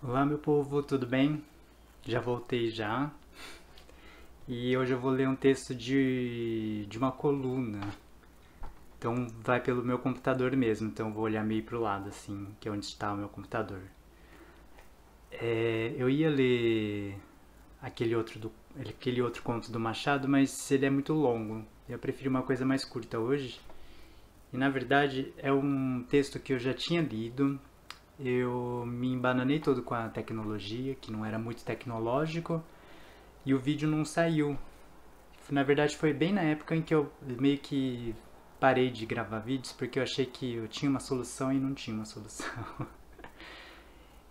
Olá, meu povo, tudo bem? Já voltei já. E hoje eu vou ler um texto de uma coluna. Então vai pelo meu computador mesmo, então eu vou olhar meio pro lado, assim, que é onde está o meu computador. Eu ia ler aquele outro conto do Machado, mas ele é muito longo. Eu preferi uma coisa mais curta hoje. E na verdade é um texto que eu já tinha lido. Eu me embananei todo com a tecnologia, que não era muito tecnológico, e o vídeo não saiu. Na verdade, foi bem na época em que eu meio que parei de gravar vídeos, porque eu achei que eu tinha uma solução e não tinha uma solução.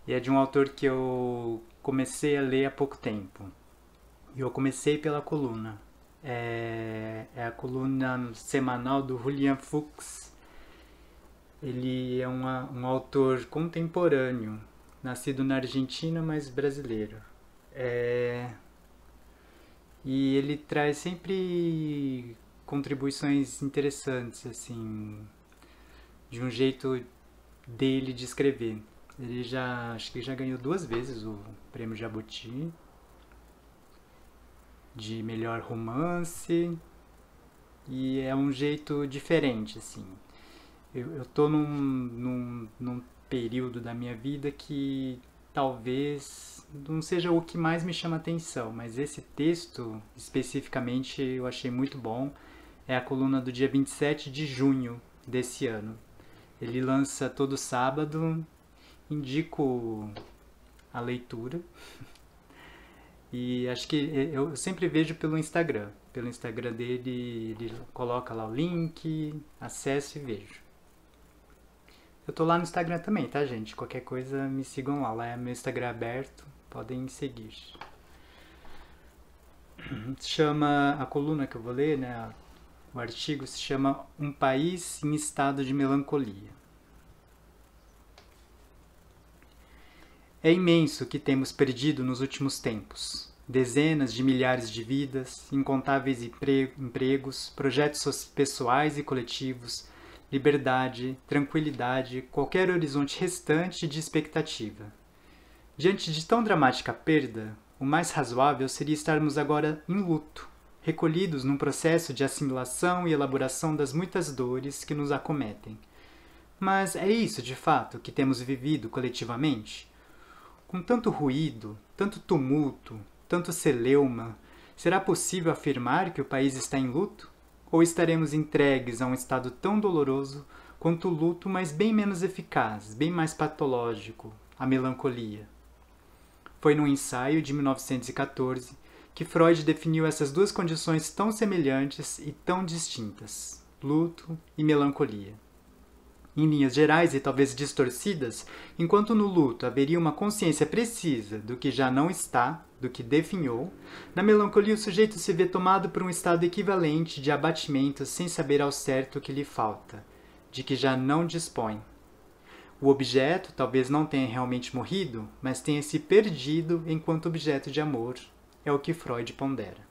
E é de um autor que eu comecei a ler há pouco tempo. E eu comecei pela coluna. É a coluna semanal do Julian Fuchs. Ele é um autor contemporâneo, nascido na Argentina, mas brasileiro. É, E ele traz sempre contribuições interessantes, assim, de um jeito dele de escrever. Ele já, acho que já ganhou duas vezes o prêmio Jabuti de melhor romance e é um jeito diferente, assim. Eu tô num período da minha vida que talvez não seja o que mais me chama atenção, mas esse texto especificamente eu achei muito bom. É a coluna do dia 27 de junho desse ano. Ele lança todo sábado, indico a leitura e acho que eu sempre vejo pelo Instagram. Pelo Instagram dele, ele coloca lá o link, acesso e vejo. Eu tô lá no Instagram também, tá, gente? Qualquer coisa me sigam lá. Lá é meu Instagram aberto, podem me seguir. Se chama a coluna que eu vou ler, né? O artigo se chama Um País em Estado de Melancolia. É imenso o que temos perdido nos últimos tempos. Dezenas de milhares de vidas, incontáveis empregos, projetos pessoais e coletivos, liberdade, tranquilidade, qualquer horizonte restante de expectativa. Diante de tão dramática perda, o mais razoável seria estarmos agora em luto, recolhidos num processo de assimilação e elaboração das muitas dores que nos acometem. Mas é isso, de fato, que temos vivido coletivamente? Com tanto ruído, tanto tumulto, tanto celeuma, será possível afirmar que o país está em luto? Ou estaremos entregues a um estado tão doloroso quanto o luto, mas bem menos eficaz, bem mais patológico, a melancolia? Foi num ensaio de 1914 que Freud definiu essas duas condições tão semelhantes e tão distintas, luto e melancolia. Em linhas gerais e talvez distorcidas, enquanto no luto haveria uma consciência precisa do que já não está, do que definhou, na melancolia o sujeito se vê tomado por um estado equivalente de abatimento sem saber ao certo o que lhe falta, de que já não dispõe. O objeto talvez não tenha realmente morrido, mas tenha se perdido enquanto objeto de amor, é o que Freud pondera.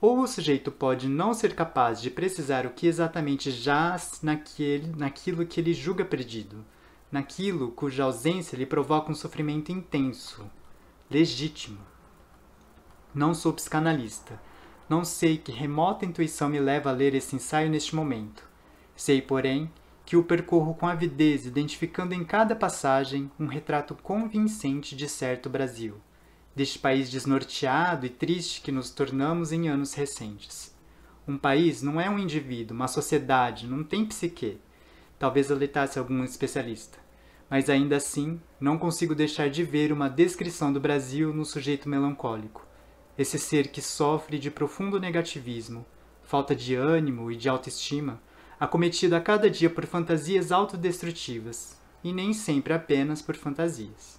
Ou o sujeito pode não ser capaz de precisar o que exatamente jaz naquilo que ele julga perdido, naquilo cuja ausência lhe provoca um sofrimento intenso, legítimo. Não sou psicanalista. Não sei que remota intuição me leva a ler esse ensaio neste momento. Sei, porém, que o percorro com avidez, identificando em cada passagem um retrato convincente de certo Brasil, deste país desnorteado e triste que nos tornamos em anos recentes. Um país não é um indivíduo, uma sociedade, não tem psique. Talvez alertasse algum especialista. Mas ainda assim, não consigo deixar de ver uma descrição do Brasil no sujeito melancólico. Esse ser que sofre de profundo negativismo, falta de ânimo e de autoestima, acometido a cada dia por fantasias autodestrutivas, e nem sempre apenas por fantasias.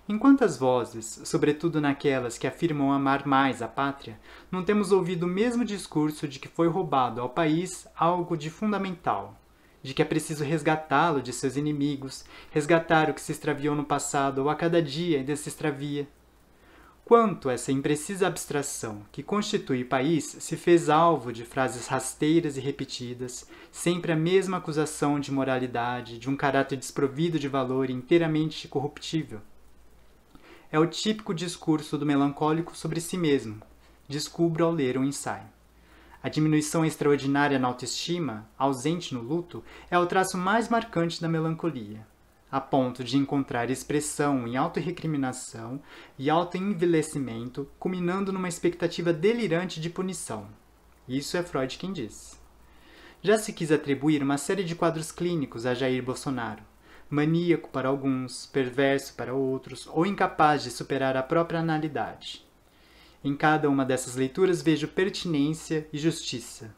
Em quantas vozes, sobretudo naquelas que afirmam amar mais a pátria, não temos ouvido o mesmo discurso de que foi roubado ao país algo de fundamental, de que é preciso resgatá-lo de seus inimigos, resgatar o que se extraviou no passado ou a cada dia ainda se extravia? Quanto essa imprecisa abstração que constitui o país se fez alvo de frases rasteiras e repetidas, sempre a mesma acusação de moralidade, de um caráter desprovido de valor e inteiramente corruptível? É o típico discurso do melancólico sobre si mesmo. Descubro ao ler um ensaio. A diminuição extraordinária na autoestima, ausente no luto, é o traço mais marcante da melancolia, a ponto de encontrar expressão em autorrecriminação e autoenvelhecimento, culminando numa expectativa delirante de punição. Isso é Freud quem diz. Já se quis atribuir uma série de quadros clínicos a Jair Bolsonaro, maníaco para alguns, perverso para outros, ou incapaz de superar a própria analidade. Em cada uma dessas leituras vejo pertinência e justiça.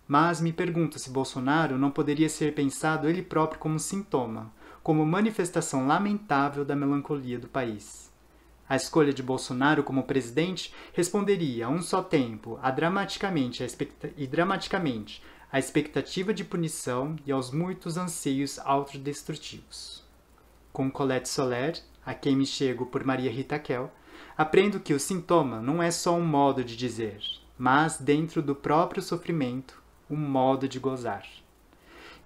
Mas me pergunto se Bolsonaro não poderia ser pensado ele próprio como sintoma, como manifestação lamentável da melancolia do país. A escolha de Bolsonaro como presidente responderia a um só tempo dramaticamente à expectativa de punição e aos muitos anseios autodestrutivos. Com Colette Soler, a quem me chego por Maria Rita Kell, aprendo que o sintoma não é só um modo de dizer, mas, dentro do próprio sofrimento, um modo de gozar.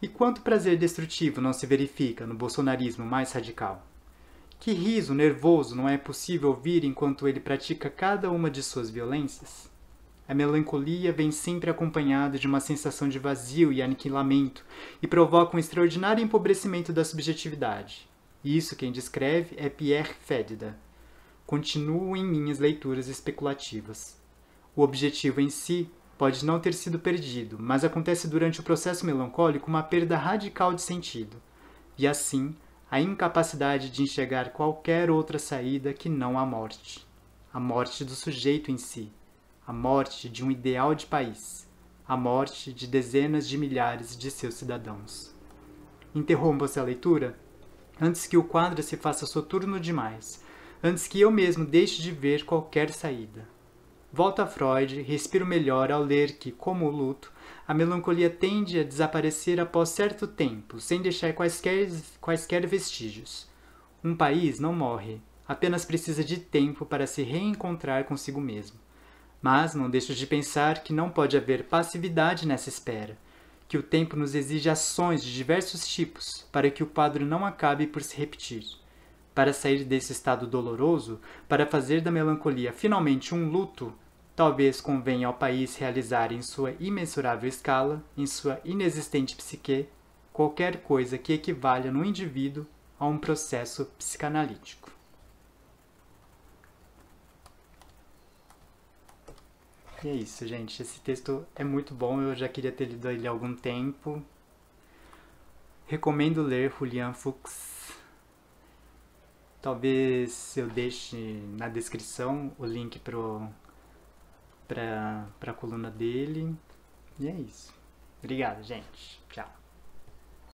E quanto prazer destrutivo não se verifica no bolsonarismo mais radical? Que riso nervoso não é possível ouvir enquanto ele pratica cada uma de suas violências? A melancolia vem sempre acompanhada de uma sensação de vazio e aniquilamento e provoca um extraordinário empobrecimento da subjetividade. Isso quem descreve é Pierre Fédida. Continuo em minhas leituras especulativas. O objetivo em si pode não ter sido perdido, mas acontece durante o processo melancólico uma perda radical de sentido, e assim a incapacidade de enxergar qualquer outra saída que não a morte do sujeito em si, a morte de um ideal de país, a morte de dezenas de milhares de seus cidadãos. Interrompo-se a leitura antes que o quadro se faça soturno demais, antes que eu mesmo deixe de ver qualquer saída. Volto a Freud e respiro melhor ao ler que, como o luto, a melancolia tende a desaparecer após certo tempo, sem deixar quaisquer vestígios. Um país não morre, apenas precisa de tempo para se reencontrar consigo mesmo. Mas não deixo de pensar que não pode haver passividade nessa espera, que o tempo nos exige ações de diversos tipos para que o quadro não acabe por se repetir. Para sair desse estado doloroso, para fazer da melancolia finalmente um luto, talvez convenha ao país realizar em sua imensurável escala, em sua inexistente psique, qualquer coisa que equivalha no indivíduo a um processo psicanalítico. E é isso, gente. Esse texto é muito bom, eu já queria ter lido ele há algum tempo. Recomendo ler Julian Fuchs. Talvez eu deixe na descrição o link para a coluna dele. E é isso. Obrigado, gente. Tchau.